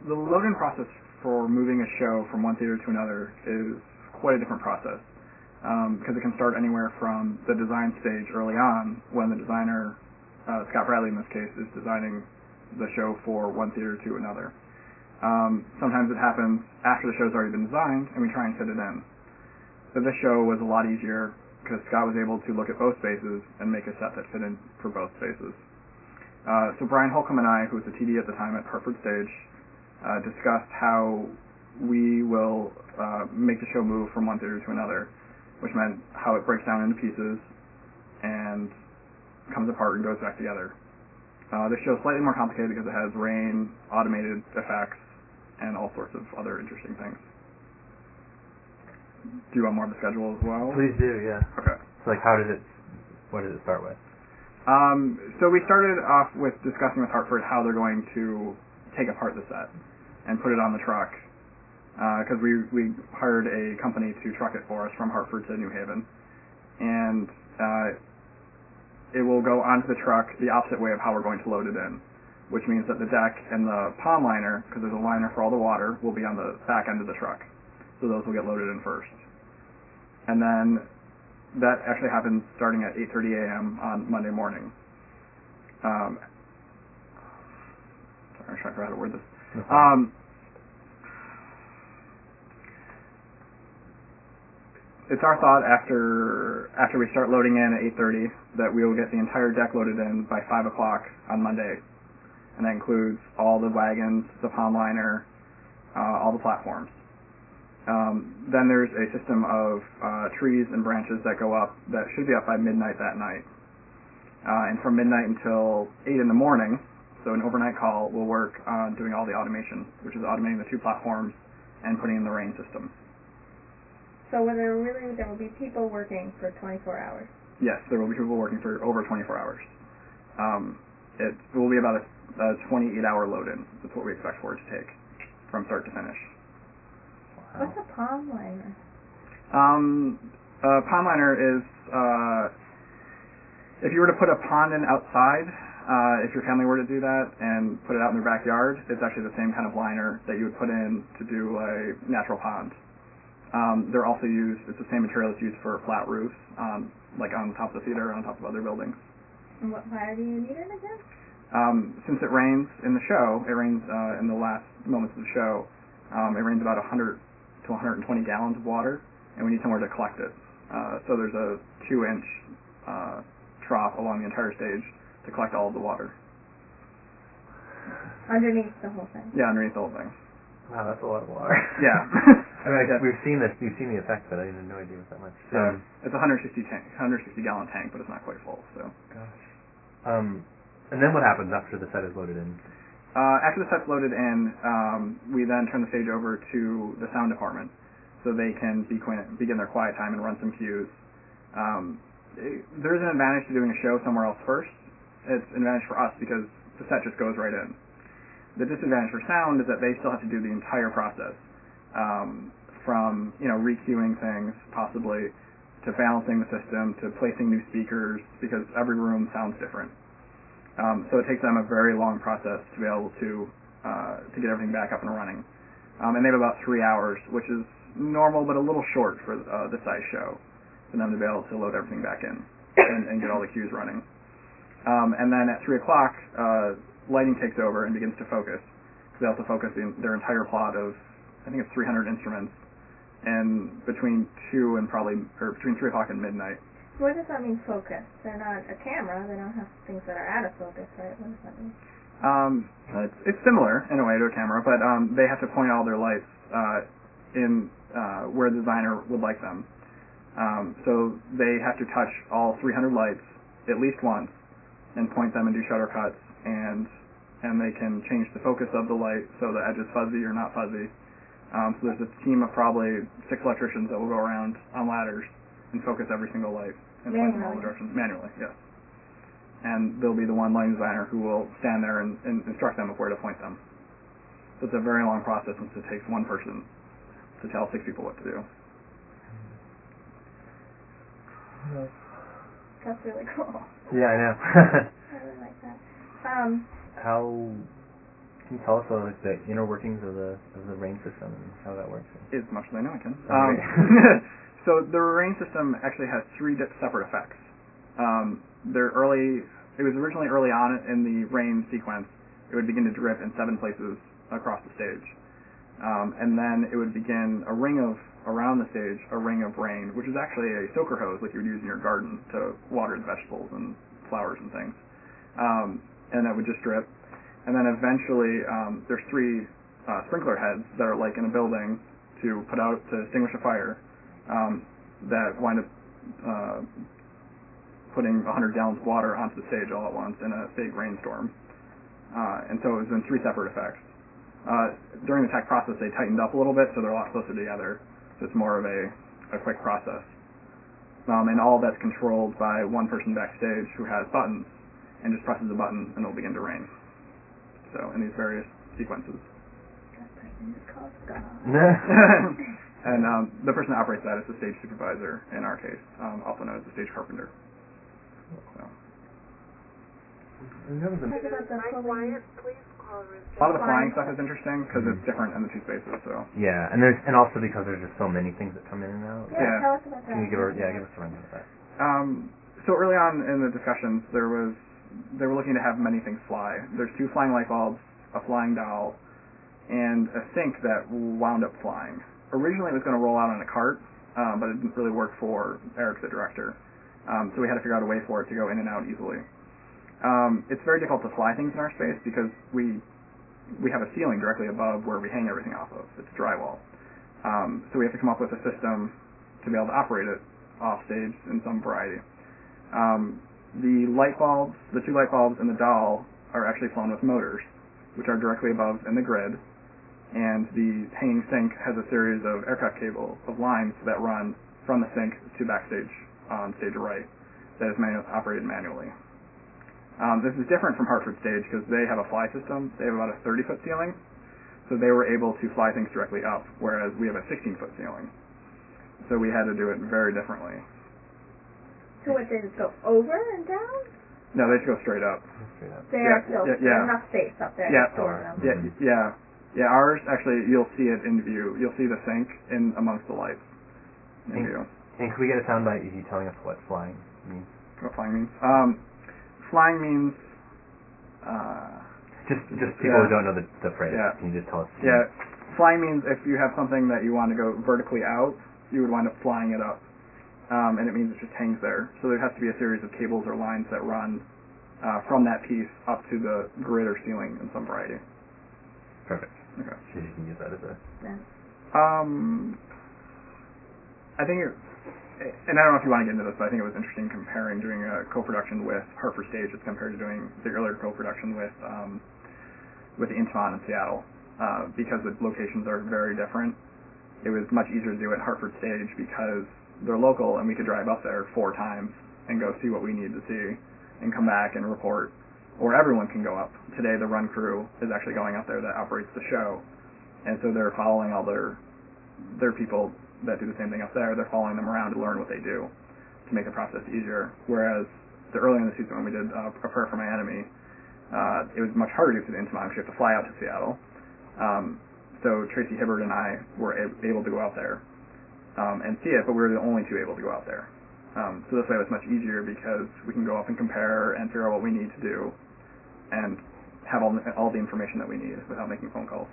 the load-in process for moving a show from one theater to another is quite a different process, because it can start anywhere from the design stage early on, when the designer, Scott Bradley in this case, is designing the show for one theater to another. Sometimes it happens after the show's already been designed, and we try and fit it in. But this show was a lot easier, because Scott was able to look at both spaces and make a set that fit in for both spaces. So Brian Holcomb and I, who was the TD at the time at Hartford Stage, discussed how we will make the show move from one theater to another, which meant how it breaks down into pieces and comes apart and goes back together. This show is slightly more complicated because it has rain, automated effects, and all sorts of other interesting things. Do you want more of the schedule as well? Please do, yeah. Okay. So, like, what did it start with? So we started off with discussing with Hartford how they're going to take apart the set and put it on the truck, because we hired a company to truck it for us from Hartford to New Haven, and it will go onto the truck the opposite way of how we're going to load it in, which means that the deck and the palm liner, because there's a liner for all the water, will be on the back end of the truck. So those will get loaded in first. And then that actually happens starting at 8:30 a.m. on Monday morning. Sorry, I'm trying to figure out how to word this. It's our thought after we start loading in at 8:30 that we will get the entire deck loaded in by 5 o'clock on Monday. And that includes all the wagons, the palm liner, all the platforms. Then there's a system of trees and branches that go up that should be up by midnight that night. And from midnight until 8 in the morning, so an overnight call, will work on doing all the automation, which is automating the two platforms and putting in the rain system. So there will be people working for 24 hours? Yes, there will be people working for over 24 hours. It will be about a 28-hour load-in. That's what we expect for it to take from start to finish. What's a palm liner? A palm liner is, if you were to put a pond in outside, if your family were to do that and put it out in their backyard, it's actually the same kind of liner that you would put in to do a natural pond. They're also used, it's the same material that's used for flat roofs, like on top of the theater, on top of other buildings. And why do you need it again? Since it rains in the show, it rains in the last moments of the show, it rains about 100 to 120 gallons of water, and we need somewhere to collect it. So there's a 2-inch trough along the entire stage to collect all of the water. Underneath the whole thing? Yeah, underneath the whole thing. Wow, that's a lot of water. Yeah. I mean, we've seen the effect, but I had no idea it was that much. So it's a 160 gallon tank, but it's not quite full. So. Gosh. And then what happens after the set is loaded in? After the set's loaded in, we then turn the stage over to the sound department, so they can begin their quiet time and run some cues. There's an advantage to doing a show somewhere else first. It's an advantage for us because the set just goes right in. The disadvantage for sound is that they still have to do the entire process, from recuing things possibly, to balancing the system, to placing new speakers, because every room sounds different. So it takes them a very long process to be able to get everything back up and running. And they have about 3 hours, which is normal but a little short for this size show, for them to be able to load everything back in and get all the cues running. And then at 3 o'clock, lighting takes over and begins to focus. They have to focus their entire plot of, I think it's 300 instruments, and between 3 o'clock and midnight. What does that mean, focus? They're not a camera. They don't have things that are out of focus, right? What does that mean? It's similar in a way to a camera, but they have to point all their lights in where the designer would like them. So they have to touch all 300 lights at least once and point them and do shutter cuts, and they can change the focus of the light so the edge is fuzzy or not fuzzy. So there's a team of probably 6 electricians that will go around on ladders and focus every single light and point them all the directions manually. Yes. And there'll be the one lighting designer who will stand there and instruct them of where to point them. So it's a very long process since it takes one person to tell 6 people what to do. That's really cool. Yeah, I know. I really like that. Can you tell us about like, the inner workings of the rain system and how that works? As much as I know I can. Okay. So the rain system actually has three separate effects. It was originally early on in the rain sequence. It would begin to drip in 7 places across the stage. And then it would begin around the stage, a ring of rain, which is actually a soaker hose like you would use in your garden to water the vegetables and flowers and things. And that would just drip. And then eventually there's 3 sprinkler heads that are like in a building to extinguish a fire that wind up putting 100 gallons of water onto the stage all at once in a big rainstorm. And so it was in 3 separate effects. During the tech process, they tightened up a little bit, so they're a lot closer together. So it's more of a quick process. And all of that's controlled by one person backstage who has buttons and just presses a button and it'll begin to rain. So in these various sequences. That person is called God. And the person that operates that is the stage supervisor in our case, also known as the stage carpenter. So. Mike Wyatt, please call A lot of the flying stuff is interesting because it's different in the 2 spaces. So. Yeah, and also because there's just so many things that come in and out. Yeah, tell us about that. Can you give us a rundown of that? So early on in the discussions, they were looking to have many things fly. There's 2 flying light bulbs, a flying doll, and a sink that wound up flying. Originally, it was going to roll out on a cart, but it didn't really work for Eric, the director. So we had to figure out a way for it to go in and out easily. It's very difficult to fly things in our space because we have a ceiling directly above where we hang everything off of. It's drywall. So we have to come up with a system to be able to operate it off stage in some variety. The 2 light bulbs and the doll are actually flown with motors, which are directly above in the grid. And the hanging sink has a series of aircraft cable of lines that run from the sink to backstage on stage right that is operated manually. This is different from Hartford Stage because they have a fly system. They have about a 30-foot ceiling, so they were able to fly things directly up, whereas we have a 16-foot ceiling. So we had to do it very differently. So what, they just go over and down? No, they just go straight up. There's enough space up there to store them. Yeah, ours, actually, you'll see it in view. You'll see the sink in amongst the lights in view. And can we get a soundbite of you telling us what flying means? What flying means? Flying means... Just people who don't know the phrase. Yeah. Can you just tell us? Yeah. Flying means if you have something that you want to go vertically out, you would wind up flying it up. And it means it just hangs there. So there has to be a series of cables or lines that run from that piece up to the grid or ceiling in some variety. Perfect. Okay. So you can use that as a... I think and I don't know if you want to get into this, but I think it was interesting comparing doing a co-production with Hartford Stage as compared to doing the earlier co-production with the Intiman in Seattle, because the locations are very different. It was much easier to do at Hartford Stage because they're local and we could drive up there 4 times and go see what we need to see and come back and report. Or everyone can go up. Today the run crew is actually going up there that operates the show, and so they're following all their people that do the same thing up there. They're following them around to learn what they do to make the process easier. Whereas earlier in the season when we did A Prayer for My Enemy, it was much harder to do the Intiman because you have to fly out to Seattle. So Tracy Hibbert and I were able to go out there and see it, but we were the only 2 able to go out there. So this way it was much easier because we can go up and compare and figure out what we need to do and have all the information that we need without making phone calls.